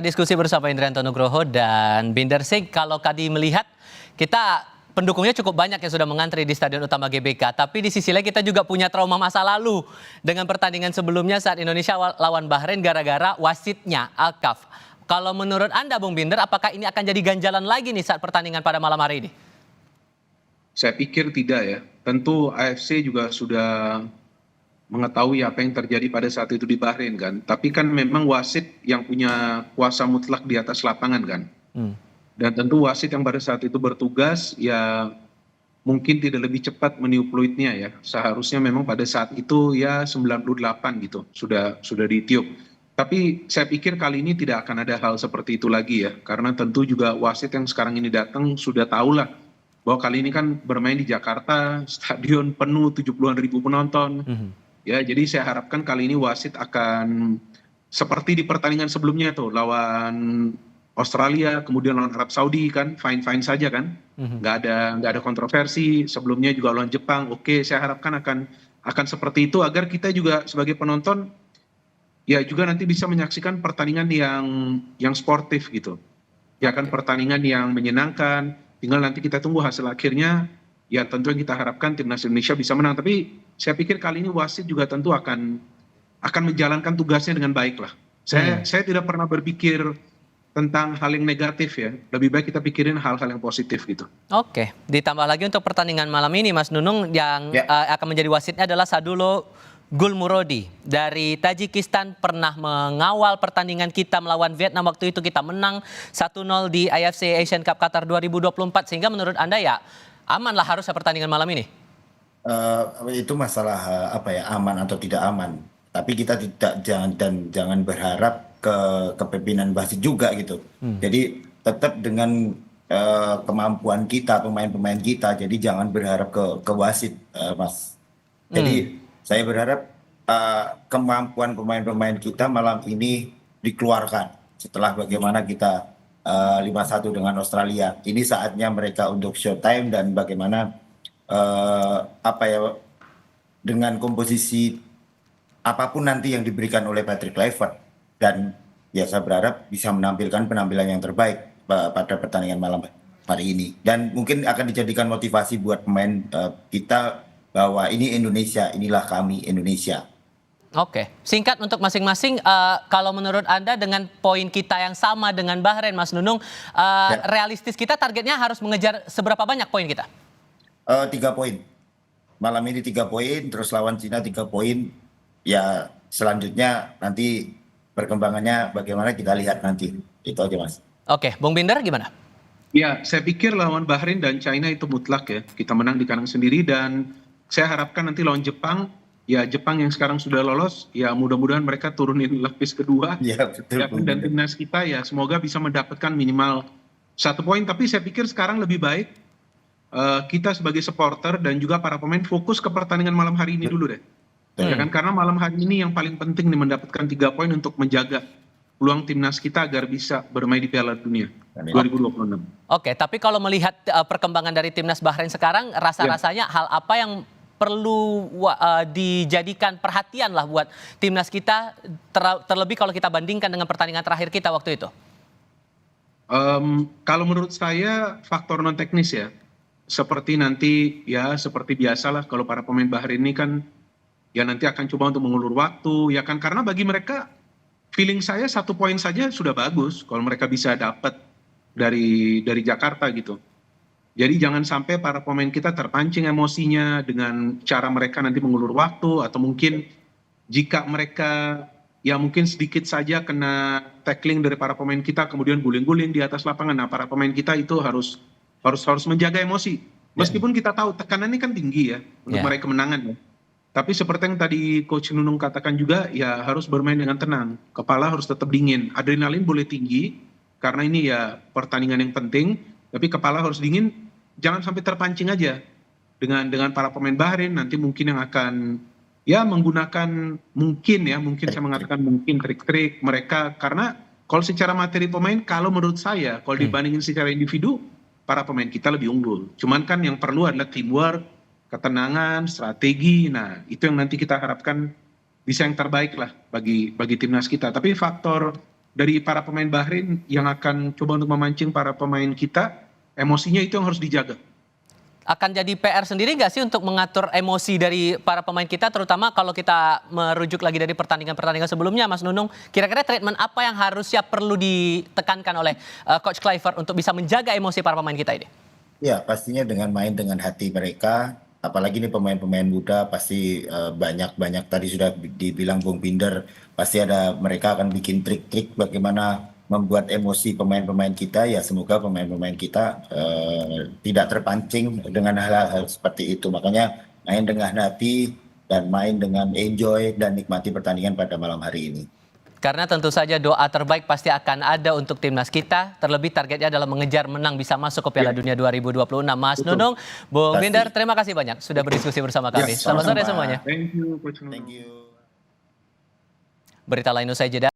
Diskusi bersama Indrianto Nugroho dan Binder Singh. Kalau tadi melihat kita pendukungnya cukup banyak yang sudah mengantri di Stadion Utama GBK. Tapi di sisi lain kita juga punya trauma masa lalu dengan pertandingan sebelumnya saat Indonesia lawan Bahrain gara-gara wasitnya Alkaf. Kalau menurut Anda Bung Binder, apakah ini akan jadi ganjalan lagi nih saat pertandingan pada malam hari ini? Saya pikir tidak ya. Tentu AFC juga sudah mengetahui apa yang terjadi pada saat itu di Bahrain kan. Tapi kan memang wasit yang punya kuasa mutlak di atas lapangan kan. Dan tentu wasit yang pada saat itu bertugas ya mungkin tidak lebih cepat meniup peluitnya ya. Seharusnya memang pada saat itu ya 98 gitu sudah ditiup. Tapi saya pikir kali ini tidak akan ada hal seperti itu lagi ya. Karena tentu juga wasit yang sekarang ini datang sudah tahulah bahwa kali ini kan bermain di Jakarta, stadion penuh 70-an ribu penonton. Ya, jadi saya harapkan kali ini wasit akan seperti di pertandingan sebelumnya tuh lawan Australia, kemudian lawan Arab Saudi kan fine saja kan, nggak ada kontroversi. Sebelumnya juga lawan Jepang, oke, saya harapkan akan seperti itu agar kita juga sebagai penonton ya juga nanti bisa menyaksikan pertandingan yang sportif gitu, ya kan, pertandingan yang menyenangkan. Tinggal nanti kita tunggu hasil akhirnya. Ya tentu yang kita harapkan timnas Indonesia bisa menang, tapi saya pikir kali ini wasit juga tentu akan menjalankan tugasnya dengan baik lah. Saya tidak pernah berpikir tentang hal yang negatif ya, lebih baik kita pikirin hal-hal yang positif gitu. Oke, ditambah lagi untuk pertandingan malam ini Mas Nunung yang akan menjadi wasitnya adalah Sadulo Gulmurodi dari Tajikistan, pernah mengawal pertandingan kita melawan Vietnam, waktu itu kita menang 1-0 di AFC Asian Cup Qatar 2024, sehingga menurut Anda ya aman lah harusnya pertandingan malam ini? Itu masalah aman atau tidak aman. Tapi kita jangan berharap ke kepemimpinan wasit juga gitu. Jadi tetap dengan kemampuan kita, pemain-pemain kita. Jadi jangan berharap ke wasit, Mas. Jadi saya berharap kemampuan pemain-pemain kita malam ini dikeluarkan setelah bagaimana kita 5-1 dengan Australia. Ini saatnya mereka untuk showtime dan bagaimana dengan komposisi apapun nanti yang diberikan oleh Patrick Kluivert, dan ya saya berharap bisa menampilkan penampilan yang terbaik pada pertandingan malam hari ini, dan mungkin akan dijadikan motivasi buat pemain kita bahwa ini Indonesia, inilah kami Indonesia. Oke, singkat untuk masing-masing, kalau menurut Anda dengan poin kita yang sama dengan Bahrain, Mas Nunung, realistis kita targetnya harus mengejar seberapa banyak poin kita? 3 poin. Malam ini 3 poin, terus lawan Cina 3 poin. Ya selanjutnya nanti perkembangannya bagaimana kita lihat nanti. Itu aja Mas. Oke, Bung Binder gimana? Ya, saya pikir lawan Bahrain dan China itu mutlak ya. Kita menang di kandang sendiri, dan saya harapkan nanti lawan Jepang, ya Jepang yang sekarang sudah lolos, ya mudah-mudahan mereka turunin lapis kedua. Ya, betul. Dan timnas kita ya semoga bisa mendapatkan minimal 1 poin. Tapi saya pikir sekarang lebih baik kita sebagai supporter dan juga para pemain fokus ke pertandingan malam hari ini dulu deh. Ya kan, karena malam hari ini yang paling penting nih mendapatkan 3 poin untuk menjaga peluang timnas kita agar bisa bermain di Piala Dunia 2026. Oke, tapi kalau melihat perkembangan dari timnas Bahrain sekarang, rasa-rasanya hal apa yang perlu dijadikan perhatian lah buat timnas kita, terlebih kalau kita bandingkan dengan pertandingan terakhir kita waktu itu? Kalau menurut saya faktor non teknis ya, seperti nanti ya seperti biasalah kalau para pemain Bahrain ini kan ya nanti akan coba untuk mengulur waktu ya kan, karena bagi mereka feeling saya 1 poin saja sudah bagus kalau mereka bisa dapat dari Jakarta gitu. Jadi jangan sampai para pemain kita terpancing emosinya dengan cara mereka nanti mengulur waktu, atau mungkin jika mereka ya mungkin sedikit saja kena tackling dari para pemain kita kemudian guling-guling di atas lapangan. Nah, para pemain kita itu harus menjaga emosi. Meskipun kita tahu tekanan ini kan tinggi ya untuk meraih kemenangan ya. Tapi seperti yang tadi Coach Nunung katakan juga, ya harus bermain dengan tenang. Kepala harus tetap dingin. Adrenalin boleh tinggi karena ini ya pertandingan yang penting, tapi kepala harus dingin. Jangan sampai terpancing aja dengan para pemain Bahrain nanti mungkin yang akan ya menggunakan mungkin saya mengatakan mungkin trik-trik mereka, karena kalau secara materi pemain, kalau menurut saya kalau dibandingin secara individu, para pemain kita lebih unggul. Cuman kan yang perlu adalah teamwork, ketenangan, strategi. Nah, itu yang nanti kita harapkan bisa yang terbaik lah bagi timnas kita. Tapi faktor dari para pemain Bahrain yang akan coba untuk memancing para pemain kita, emosinya itu yang harus dijaga. Akan jadi PR sendiri nggak sih untuk mengatur emosi dari para pemain kita, terutama kalau kita merujuk lagi dari pertandingan-pertandingan sebelumnya, Mas Nunung, kira-kira treatment apa yang harusnya perlu ditekankan oleh Coach Kluivert untuk bisa menjaga emosi para pemain kita ini? Ya, pastinya dengan main dengan hati mereka, apalagi ini pemain-pemain muda pasti banyak-banyak tadi sudah dibilang Bung Binder, pasti ada mereka akan bikin trik-trik bagaimana membuat emosi pemain-pemain kita. Ya semoga pemain-pemain kita tidak terpancing dengan hal-hal seperti itu. Makanya main dengan hati dan main dengan enjoy dan nikmati pertandingan pada malam hari ini. Karena tentu saja doa terbaik pasti akan ada untuk timnas kita. Terlebih targetnya adalah mengejar menang bisa masuk ke Piala Dunia 2026. Mas Nunung, Bung Binder, terima kasih banyak sudah berdiskusi bersama kami. Selamat sore semuanya. Thank you, Coach Nunung. Thank you. Berita lain usai jeda.